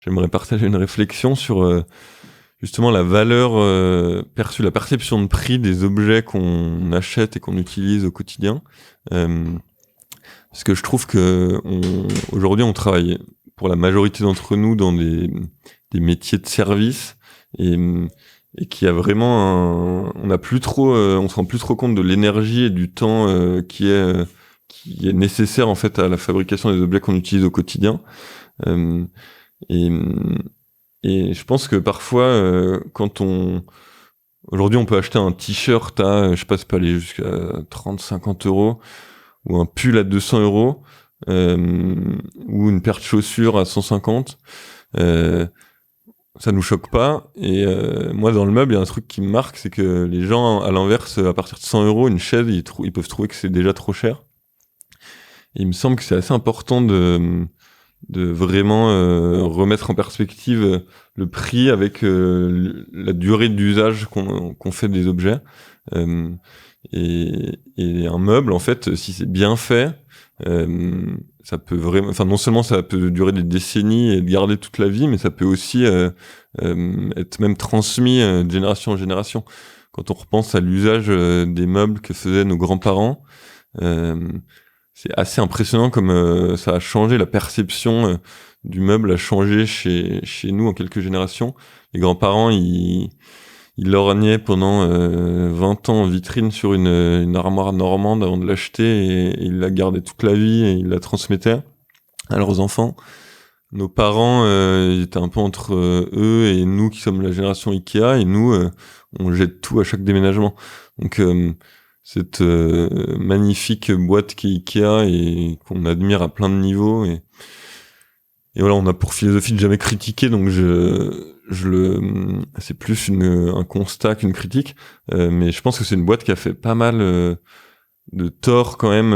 j'aimerais partager une réflexion sur justement la valeur perçue, la perception de prix des objets qu'on achète et qu'on utilise au quotidien. Parce que je trouve que aujourd'hui, on travaille pour la majorité d'entre nous dans des métiers de service et qu'il y a vraiment on n'a plus trop, on se rend plus trop compte de l'énergie et du temps qui est nécessaire en fait à la fabrication des objets qu'on utilise au quotidien. Et, et je pense que parfois, aujourd'hui, on peut acheter un t-shirt à, je sais pas, ça peut aller jusqu'à 30-50 euros, ou un pull à 200 euros, ou une paire de chaussures à 150. Ça nous choque pas. Et moi, dans le meuble, il y a un truc qui me marque, c'est que les gens, à l'inverse, à partir de 100 euros, une chaise, ils peuvent trouver que c'est déjà trop cher. Et il me semble que c'est assez important de vraiment remettre en perspective le prix avec la durée d'usage qu'on fait des objets. Et un meuble, en fait, si c'est bien fait, ça peut vraiment, enfin, non seulement ça peut durer des décennies et garder toute la vie, mais ça peut aussi être même transmis de génération en génération. Quand on repense à l'usage des meubles que faisaient nos grands-parents, c'est assez impressionnant comme ça a changé, la perception du meuble a changé chez nous en quelques générations. Les grands-parents, ils lorgnaient pendant 20 ans en vitrine sur une armoire normande avant de l'acheter et ils la gardaient toute la vie et ils la transmettaient à leurs enfants. Nos parents, ils étaient un peu entre eux et nous qui sommes la génération Ikea, et nous, on jette tout à chaque déménagement. Donc cette magnifique boîte qui est Ikea et qu'on admire à plein de niveaux, et voilà, on a pour philosophie de jamais critiquer, donc c'est plus un constat qu'une critique, mais je pense que c'est une boîte qui a fait pas mal de tort quand même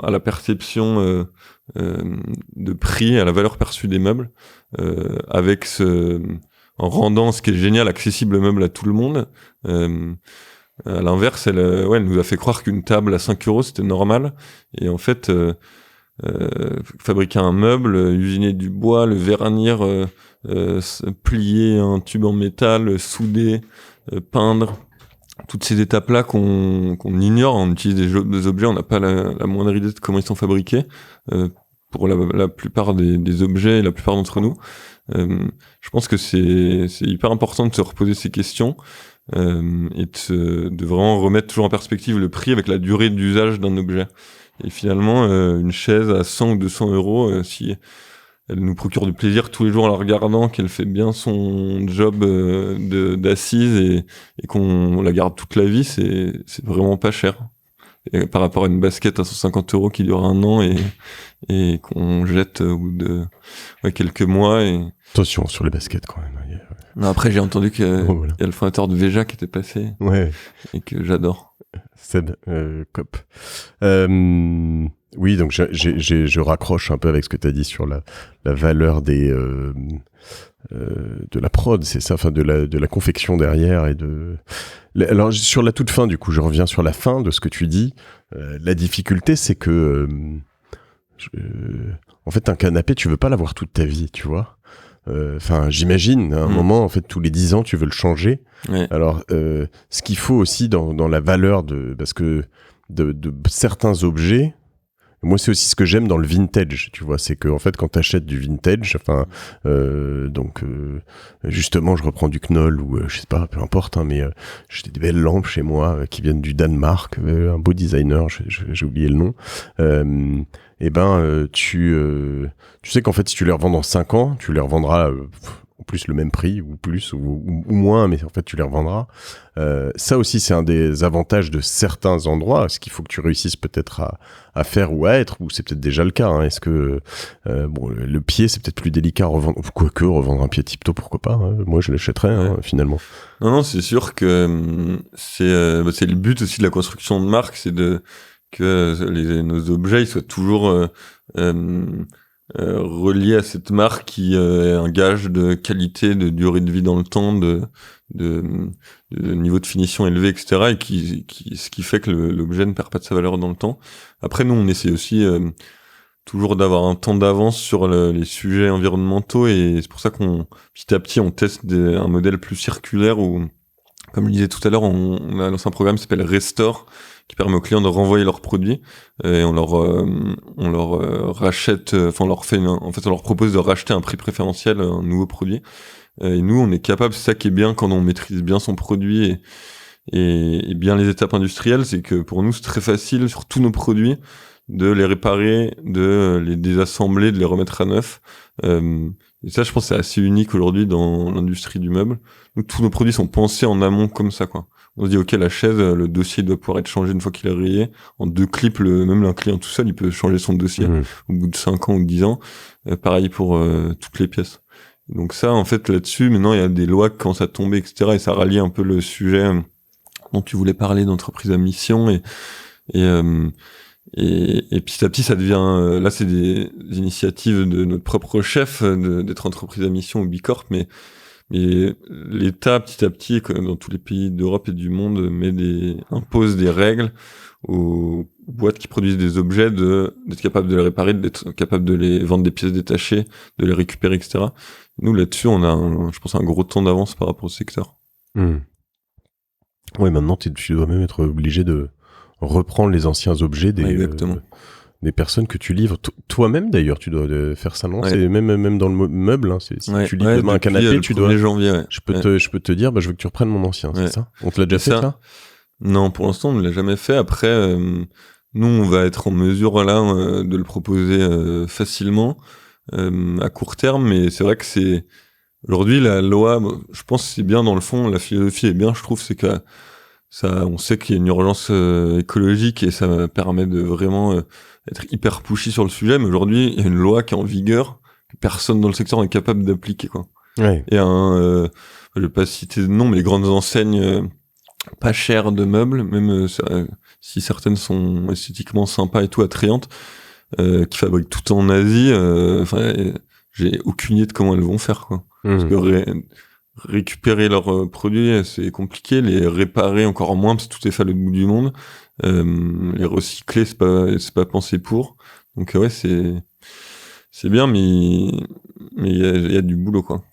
à la perception de prix, à la valeur perçue des meubles, en rendant ce qui est génial accessible le meuble à tout le monde. À l'inverse, elle nous a fait croire qu'une table à 5 euros c'était normal, et en fait fabriquer un meuble, usiner du bois, le vernir, plier un tube en métal, souder, peindre, toutes ces étapes-là qu'on ignore, on utilise des objets, on n'a pas la moindre idée de comment ils sont fabriqués, pour la plupart des objets et la plupart d'entre nous. Je pense que c'est hyper important de se reposer ces questions, et de vraiment remettre toujours en perspective le prix avec la durée d'usage d'un objet. Et finalement, une chaise à 100 ou 200 euros, si elle nous procure du plaisir tous les jours en la regardant, qu'elle fait bien son job d'assise et qu'on la garde toute la vie, c'est vraiment pas cher. Et par rapport à une basket à 150 euros qui dure 1 an et qu'on jette au bout de quelques mois. Attention sur les baskets quand même. Non, après, j'ai entendu qu'il y a le fondateur de Veja qui était passé, et que j'adore. Seb Cop. Oui, donc je raccroche un peu avec ce que tu as dit sur la valeur de la prod, c'est ça, enfin de la confection derrière et alors sur la toute fin, du coup, je reviens sur la fin de ce que tu dis. La difficulté, c'est que en fait, un canapé, tu veux pas l'avoir toute ta vie, tu vois. Enfin, j'imagine, à un moment, en fait, tous les 10 ans, tu veux le changer. Ouais. Alors, ce qu'il faut aussi dans la valeur parce que de certains objets, moi, c'est aussi ce que j'aime dans le vintage, tu vois, c'est que en fait, quand t'achètes du vintage, enfin, justement, je reprends du Knoll ou je sais pas, peu importe, hein, mais j'ai des belles lampes chez moi qui viennent du Danemark, un beau designer, j'ai oublié le nom. Tu sais qu'en fait, si tu les revends dans 5 ans, tu les revendras en plus le même prix ou plus ou moins, mais en fait tu les revendras. Ça aussi, c'est un des avantages de certains endroits, ce qu'il faut que tu réussisses peut-être à faire ou à être, ou c'est peut-être déjà le cas, hein. Est-ce que le pied, c'est peut-être plus délicat à revendre, quoique revendre un pied Tipto, pourquoi pas, hein. Moi je l'achèterais, hein, finalement. Non, c'est sûr que c'est le but aussi de la construction de marque, c'est que nos objets ils soient toujours relié à cette marque qui est un gage de qualité, de durée de vie dans le temps, de niveau de finition élevé, etc. Et ce qui fait que l'objet ne perd pas de sa valeur dans le temps. Après, nous, on essaie aussi toujours d'avoir un temps d'avance sur les sujets environnementaux, et c'est pour ça qu'on petit à petit on teste un modèle plus circulaire où, comme je disais tout à l'heure, on a lancé un programme qui s'appelle Restore, qui permet aux clients de renvoyer leurs produits, et on leur rachète, enfin on leur propose de racheter à un prix préférentiel un nouveau produit. Et nous, on est capable, c'est ça qui est bien quand on maîtrise bien son produit et bien les étapes industrielles, c'est que pour nous c'est très facile sur tous nos produits de les réparer, de les désassembler, de les remettre à neuf. Et ça, je pense, c'est assez unique aujourd'hui dans l'industrie du meuble. Nous, tous nos produits sont pensés en amont comme ça, quoi. On se dit, ok, la chaise, le dossier doit pouvoir être changé une fois qu'il est rayé. En 2 clips, même un client tout seul, il peut changer son dossier au bout de 5 ans ou 10 ans. Pareil pour toutes les pièces. Donc ça, en fait, là-dessus, maintenant, il y a des lois qui commencent à tomber, etc. Et ça rallie un peu le sujet dont tu voulais parler d'entreprise à mission. Et petit à petit, ça devient... là, c'est des initiatives de notre propre chef d'être entreprise à mission ou Bicorp, mais l'État, petit à petit, comme dans tous les pays d'Europe et du monde, impose des règles aux boîtes qui produisent des objets d'être capable de les réparer, d'être capable de les vendre des pièces détachées, de les récupérer, etc. Nous, là-dessus, on a, je pense, un gros temps d'avance par rapport au secteur. Ouais, maintenant, tu dois même être obligé de reprendre les anciens objets des personnes que tu livres. Toi-même, d'ailleurs, tu dois faire ça, non? C'est même dans le meuble, hein. Si tu livres demain un canapé, tu dois... janvier, je peux te dire, je veux que tu reprennes mon ancien, c'est ça? On te l'a déjà fait, ça? Non, pour l'instant, on ne l'a jamais fait. Après, nous, on va être en mesure, là, de le proposer facilement, à court terme, mais c'est vrai que c'est... Aujourd'hui, la loi, je pense que c'est bien dans le fond, la philosophie est bien, je trouve, c'est que on sait qu'il y a une urgence écologique et ça permet de vraiment être hyper pushy sur le sujet, mais aujourd'hui, il y a une loi qui est en vigueur, que personne dans le secteur n'est capable d'appliquer, quoi. Ouais. Et je vais pas citer de nom, mais les grandes enseignes pas chères de meubles, même si certaines sont esthétiquement sympas et tout, attrayantes, qui fabriquent tout en Asie, j'ai aucune idée de comment elles vont faire, quoi. Parce que récupérer leurs produits, c'est compliqué, les réparer encore moins, parce que tout est fait à l'autre bout du monde, les recycler, c'est pas pensé pour. Donc ouais, c'est bien, mais il y a du boulot, quoi.